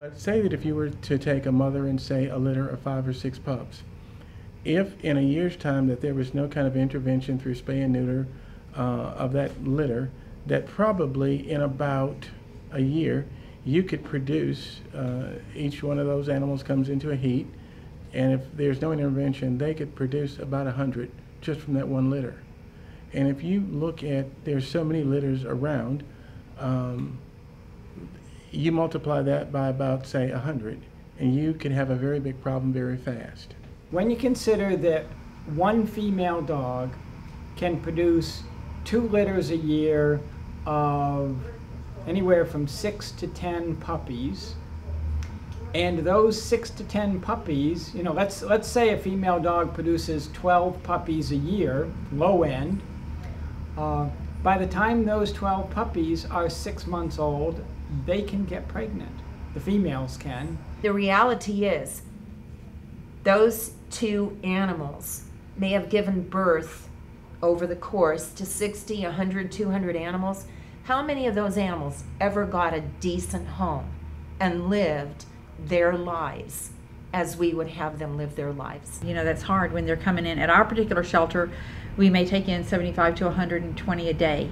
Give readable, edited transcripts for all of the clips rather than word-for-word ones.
But say that if you were to take a mother and say a litter of 5 or 6 pups, if in a year's time that there was no kind of intervention through spay and neuter of that litter, that probably in about a year you could produce, each one of those animals comes into a heat, and if there's no intervention, they could produce about 100 just from that one litter. And if you look at, there's so many litters around, you multiply that by about, say, 100, and you can have a very big problem very fast. When you consider that one female dog can produce 2 litters a year of anywhere from 6 to 10 puppies, and those 6 to 10 puppies, you know, let's say a female dog produces 12 puppies a year, low end. By the time those 12 puppies are 6 months old, they can get pregnant. The females can. The reality is, those 2 animals may have given birth over the course to 60, 100, 200 animals. How many of those animals ever got a decent home and lived their lives as we would have them live their lives? You know, that's hard when they're coming in. At our particular shelter, we may take in 75 to 120 a day.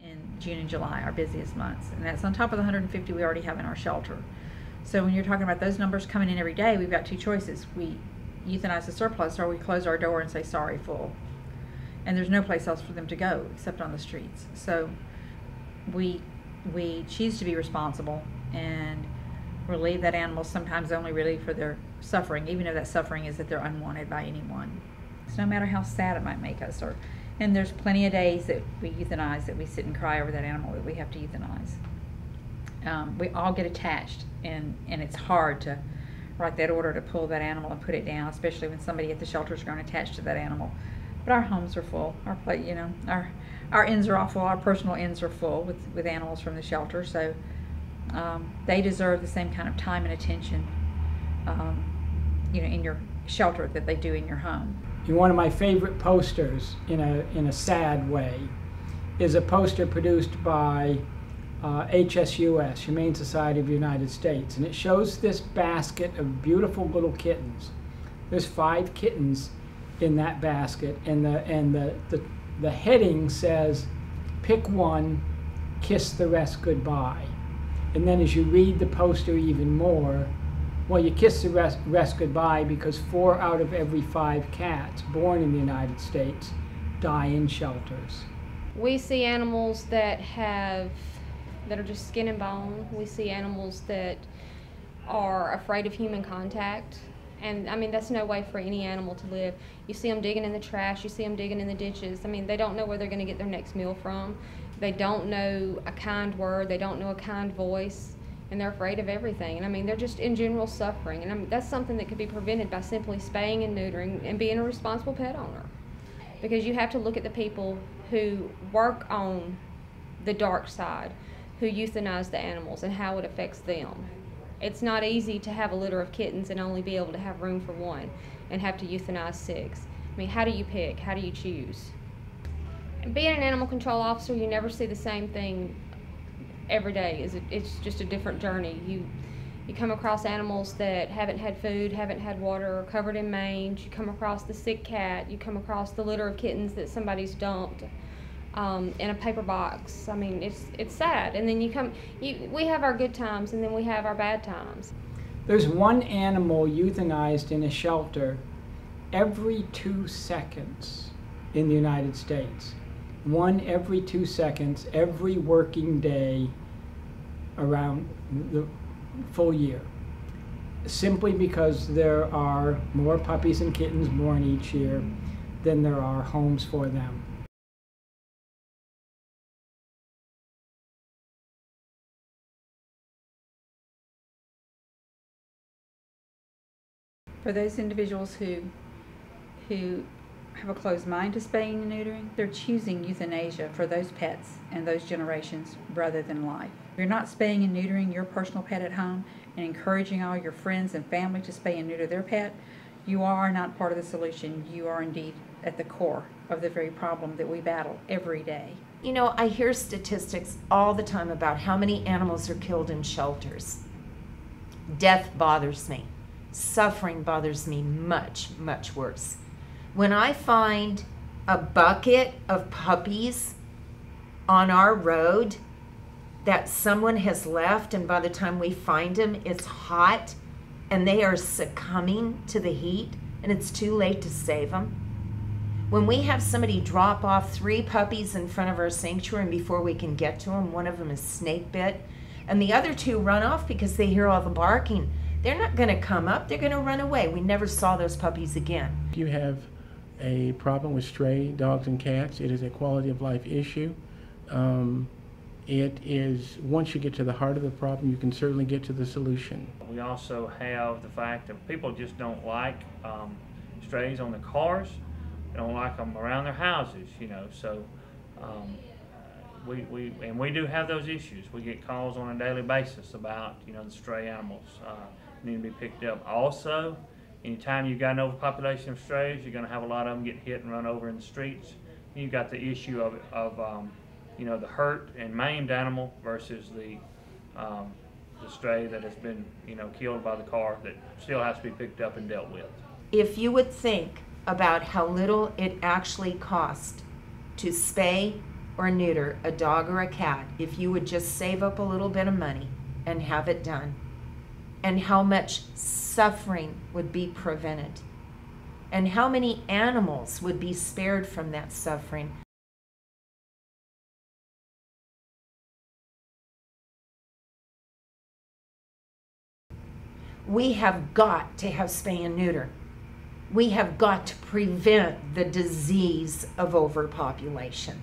In June and July, our busiest months, and that's on top of the 150 we already have in our shelter. So when you're talking about those numbers coming in every day, we've got 2 choices. We euthanize the surplus, or we close our door and say, sorry, full. And there's no place else for them to go except on the streets. So we choose to be responsible and relieve that animal, sometimes only really for their suffering, even if that suffering is that they're unwanted by anyone. So no matter how sad it might make us, and there's plenty of days that we euthanize, that we sit and cry over that animal that we have to euthanize. We all get attached, and it's hard to write that order to pull that animal and put it down, especially when somebody at the shelter is growing attached to that animal. But our homes are full. Our plate, you know, our ends are all full. Our personal ends are full with animals from the shelter. So they deserve the same kind of time and attention, you know, in your shelter that they do in your home. And one of my favorite posters, in a sad way, is a poster produced by HSUS, Humane Society of the United States, and it shows this basket of beautiful little kittens. There's 5 kittens in that basket, and the heading says, "Pick one, kiss the rest goodbye." And then as you read the poster even more, well, you kiss the rest goodbye because 4 out of every 5 cats born in the United States die in shelters. We see animals that are just skin and bone. We see animals that are afraid of human contact. And I mean, that's no way for any animal to live. You see them digging in the trash, you see them digging in the ditches. I mean, they don't know where they're going to get their next meal from. They don't know a kind word, they don't know a kind voice, and they're afraid of everything. And I mean, they're just in general suffering. And I mean, that's something that could be prevented by simply spaying and neutering and being a responsible pet owner. Because you have to look at the people who work on the dark side, who euthanize the animals, and how it affects them. It's not easy to have a litter of kittens and only be able to have room for 1 and have to euthanize 6. I mean, how do you pick? How do you choose? Being an animal control officer, you never see the same thing every day. It's just a different journey. You come across animals that haven't had food, haven't had water, are covered in mange. You come across the sick cat. You come across the litter of kittens that somebody's dumped in a paper box. I mean, it's sad. And then we have our good times, and then we have our bad times. There's 1 animal euthanized in a shelter every 2 seconds in the United States. 1 every 2 seconds, every working day around the full year. Simply because there are more puppies and kittens born each year than there are homes for them. For those individuals who have a closed mind to spaying and neutering, they're choosing euthanasia for those pets and those generations rather than life. If you're not spaying and neutering your personal pet at home and encouraging all your friends and family to spay and neuter their pet, you are not part of the solution. You are indeed at the core of the very problem that we battle every day. You know, I hear statistics all the time about how many animals are killed in shelters. Death bothers me. Suffering bothers me much, much worse. When I find a bucket of puppies on our road that someone has left, and by the time we find them, it's hot, and they are succumbing to the heat, and it's too late to save them. When we have somebody drop off 3 puppies in front of our sanctuary, and before we can get to them, one of them is snake bit, and the other 2 run off because they hear all the barking. They're not going to come up, they're going to run away. We never saw those puppies again. If you have a problem with stray dogs and cats, it is a quality of life issue. It is, once you get to the heart of the problem, you can certainly get to the solution. We also have the fact that people just don't like strays on their cars. They don't like them around their houses, you know. So we do have those issues. We get calls on a daily basis about, you know, the stray animals need to be picked up. Also, anytime you've got an overpopulation of strays, you're going to have a lot of them get hit and run over in the streets. You've got the issue of you know, the hurt and maimed animal versus the stray that has been, you know, killed by the car that still has to be picked up and dealt with. If you would think about how little it actually costs to spay or neuter a dog or a cat, if you would just save up a little bit of money and have it done, and how much suffering would be prevented, and how many animals would be spared from that suffering. We have got to have spay and neuter. We have got to prevent the disease of overpopulation.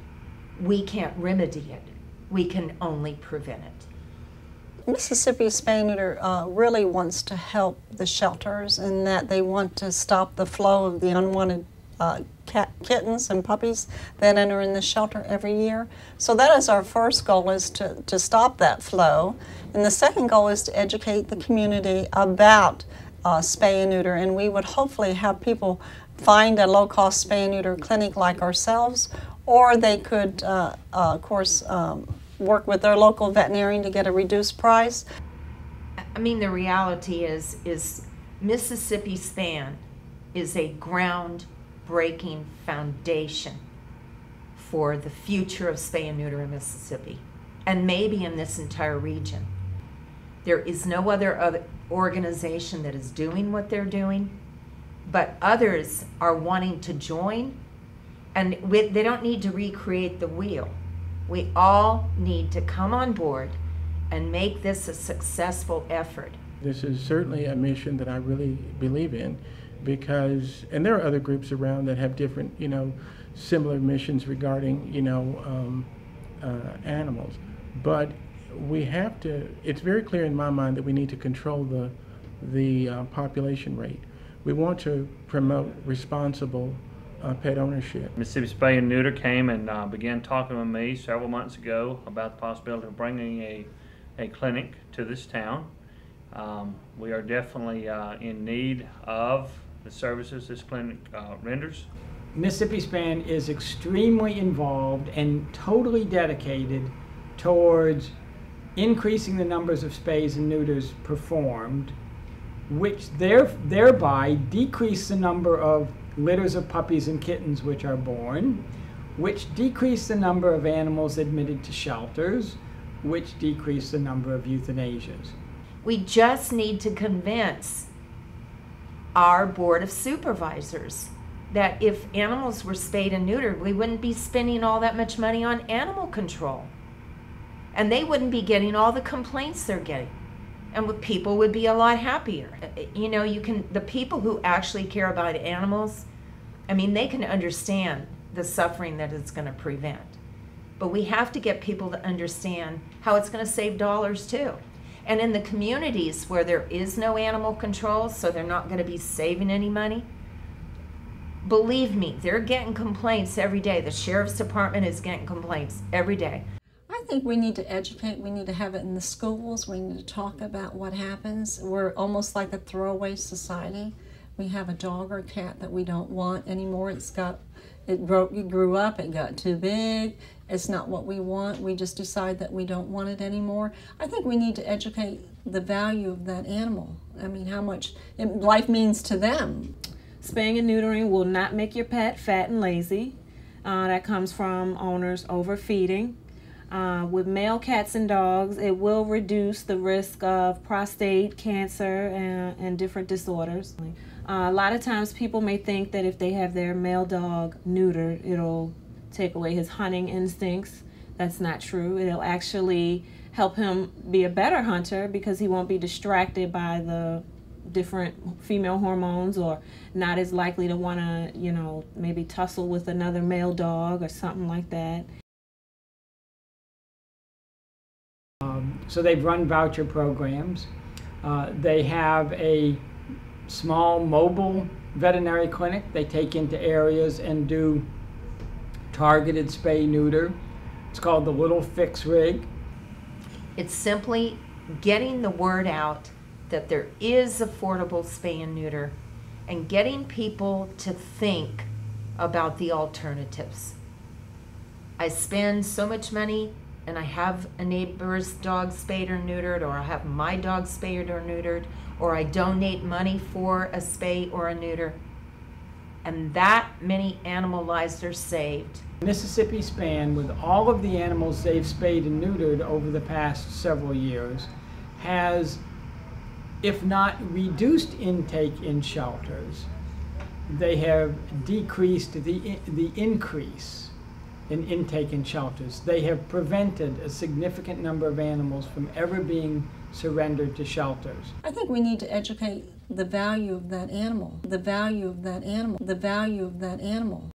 We can't remedy it. We can only prevent it. Mississippi Spay and Neuter really wants to help the shelters in that they want to stop the flow of the unwanted kittens and puppies that enter in the shelter every year. So that is our first goal, is to stop that flow. And the second goal is to educate the community about spay and neuter. And we would hopefully have people find a low-cost spay and neuter clinic like ourselves, or they could, of course, work with their local veterinarian to get a reduced price. I mean, the reality is Mississippi Span is a groundbreaking foundation for the future of spay and neuter in Mississippi, and maybe in this entire region. There is no other organization that is doing what they're doing, but others are wanting to join, and they don't need to recreate the wheel. We all need to come on board and make this a successful effort. This is certainly a mission that I really believe in, because, and there are other groups around that have different, you know, similar missions regarding, you know, animals. But we have to, it's very clear in my mind that we need to control the population rate. We want to promote responsible pet ownership. Mississippi Spay and Neuter came and began talking with me several months ago about the possibility of bringing a clinic to this town. We are definitely in need of the services this clinic renders. Mississippi Span is extremely involved and totally dedicated towards increasing the numbers of spays and neuters performed, which thereby decrease the number of litters of puppies and kittens which are born, which decrease the number of animals admitted to shelters, which decrease the number of euthanasias. We just need to convince our Board of Supervisors that if animals were spayed and neutered, we wouldn't be spending all that much money on animal control. And they wouldn't be getting all the complaints they're getting. And people would be a lot happier. You know, the people who actually care about animals, I mean, they can understand the suffering that it's going to prevent. But we have to get people to understand how it's going to save dollars too. And in the communities where there is no animal control, so they're not going to be saving any money, Believe me, they're getting complaints every day. The sheriff's department is getting complaints every day. I think we need to educate. We need to have it in the schools. We need to talk about what happens. We're almost like a throwaway society. We have a dog or a cat that we don't want anymore. It grew up, it got too big. It's not what we want. We just decide that we don't want it anymore. I think we need to educate the value of that animal. I mean, how much life means to them. Spaying and neutering will not make your pet fat and lazy. That comes from owners overfeeding. With male cats and dogs, it will reduce the risk of prostate cancer and different disorders. A lot of times people may think that if they have their male dog neutered, it'll take away his hunting instincts. That's not true. It'll actually help him be a better hunter because he won't be distracted by the different female hormones, or not as likely to want to, you know, maybe tussle with another male dog or something like that. So they've run voucher programs. They have a small mobile veterinary clinic they take into areas and do targeted spay-neuter. It's called the Little Fix Rig. It's simply getting the word out that there is affordable spay and neuter and getting people to think about the alternatives. I spend so much money and I have a neighbor's dog spayed or neutered, or I have my dog spayed or neutered, or I donate money for a spay or a neuter, and that many animal lives are saved. Msspan, with all of the animals they've spayed and neutered over the past several years, has, if not reduced intake in shelters, they have decreased the increase in intake in shelters. They have prevented a significant number of animals from ever being surrendered to shelters. I think we need to educate the value of that animal, the value of that animal, the value of that animal.